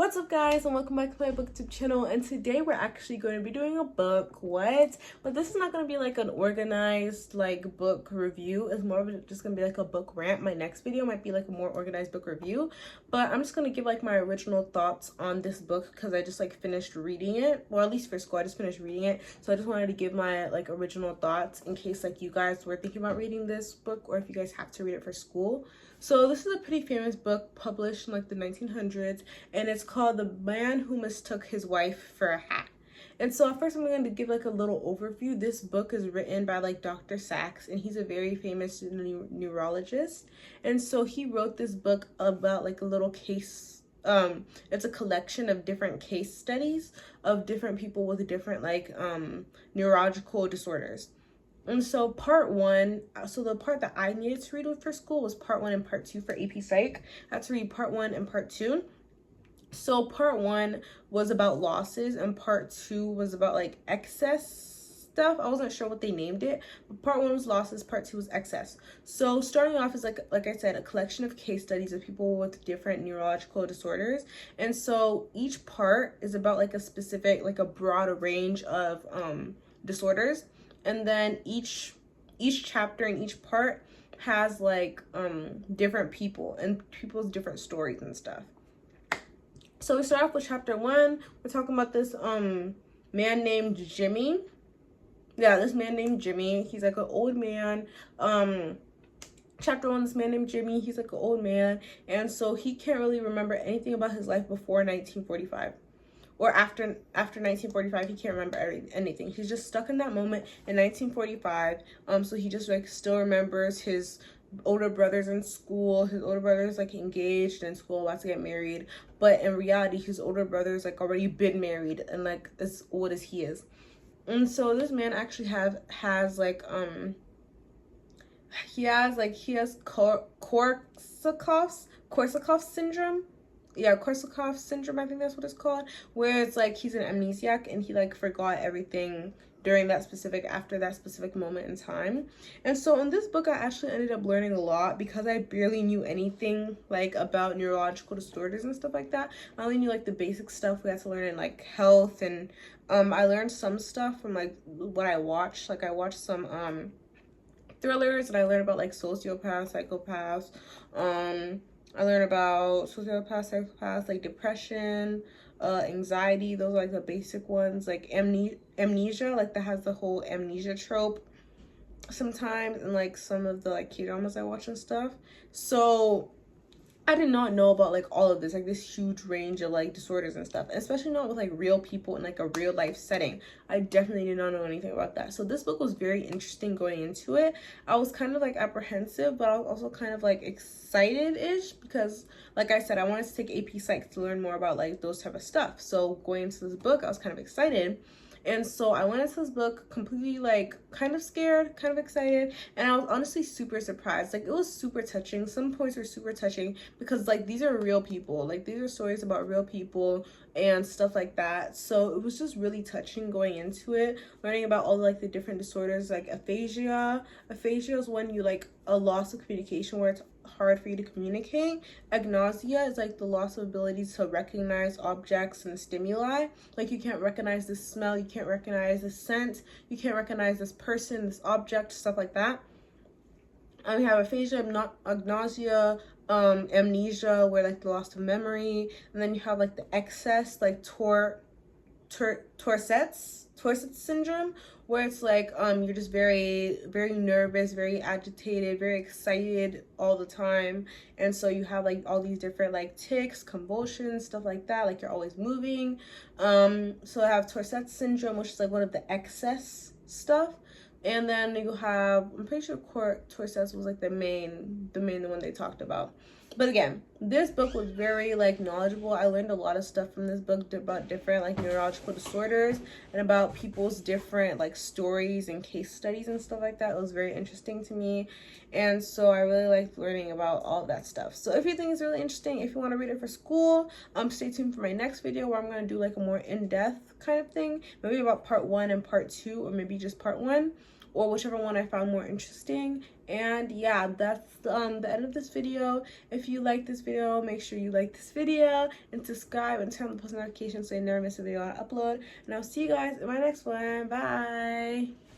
What's up, guys, and welcome back to my booktube channel. And today we're actually going to be doing a book but this is not going to be like an organized like book review. It's more of just going to be like a book rant. My next video might be like a more organized book review, but I'm just going to give like my original thoughts on this book because I just like finished reading it, well, at least for school I just finished reading it, so I just wanted to give my like original thoughts in case like you guys were thinking about reading this book or if you guys have to read it for school. So this is a pretty famous book published in like the 1900s, and it's called The Man Who Mistook His Wife for a Hat. And so at first I'm going to give like a little overview. This book is written by like Dr. Sachs, and he's a very famous neurologist. And so he wrote this book about like a little case. It's a collection of different case studies of different people with different like neurological disorders. And so part one, so the part that I needed to read for school was part one and part two for AP Psych. I had to read part one and part two. So part one was about losses and part two was about like excess stuff. I wasn't sure what they named it, but part one was losses, part two was excess. So starting off is like I said, a collection of case studies of people with different neurological disorders. And so each part is about like a specific, like a broad range of disorders. And then each chapter and each part has like different people and people's different stories and stuff. So we start off with chapter one. We're talking about this man named Jimmy. Yeah, this man named Jimmy. He's like an old man. Chapter one, this man named Jimmy, he's like an old man, and so he can't really remember anything about his life before 1945. Or after 1945, he can't remember anything. He's just stuck in that moment in 1945. So he just like still remembers his older brothers in school. His older brother's like engaged in school, about to get married. But in reality, his older brother's like already been married and like as old as he is. And so this man actually has Korsakoff's syndrome. Yeah, Korsakoff syndrome, I think that's what it's called, where it's like he's an amnesiac and he like forgot everything after that specific moment in time. And so in this book I actually ended up learning a lot because I barely knew anything like about neurological disorders and stuff like that. I only knew like the basic stuff we had to learn in like health, and I learned some stuff from like what I watched. Like I watched some thrillers, and I learned about like sociopaths, psychopaths. I learned about sociopaths, psychopaths, like depression, anxiety. Those are like the basic ones. Like amnesia, like that has the whole amnesia trope sometimes, and like some of the like K-dramas I watch and stuff. So I did not know about like all of this, like this huge range of like disorders and stuff, especially not with like real people in like a real life setting. I definitely did not know anything about that. So this book was very interesting going into it. I was kind of like apprehensive, but I was also kind of like excited-ish because like I said, I wanted to take AP Psych to learn more about like those type of stuff. So going into this book, I was kind of excited. And so I went into this book completely like kind of scared, kind of excited, and I was honestly super surprised. Like it was super touching. Some points were super touching because like these are real people. Like these are stories about real people and stuff like that. So it was just really touching going into it, learning about all like the different disorders. Like aphasia is when you like a loss of communication where it's hard for you to communicate. Agnosia is like the loss of ability to recognize objects and stimuli. Like you can't recognize the smell, you can't recognize the scent, you can't recognize this person, this object, stuff like that. We have aphasia, agnosia, amnesia, where like the loss of memory, and then you have like the excess, like Tourette syndrome, where it's like you're just very nervous, very agitated, very excited all the time, and so you have like all these different like tics, convulsions, stuff like that, like you're always moving. So I have Tourette syndrome, which is like one of the excess stuff. And then you have, I'm pretty sure Tourette was like the main one they talked about. But again, this book was very like knowledgeable. I learned a lot of stuff from this book about different like neurological disorders and about people's different like stories and case studies and stuff like that. It was very interesting to me, and so I really liked learning about all that stuff. So if you think it's really interesting, if you want to read it for school, stay tuned for my next video where I'm going to do like a more in-depth kind of thing, maybe about part one and part two, or maybe just part one. or whichever one I found more interesting. And yeah, that's the end of this video. If you like this video, make sure you like this video and subscribe and turn on the post notifications so you never miss a video I upload. And I'll see you guys in my next one. Bye.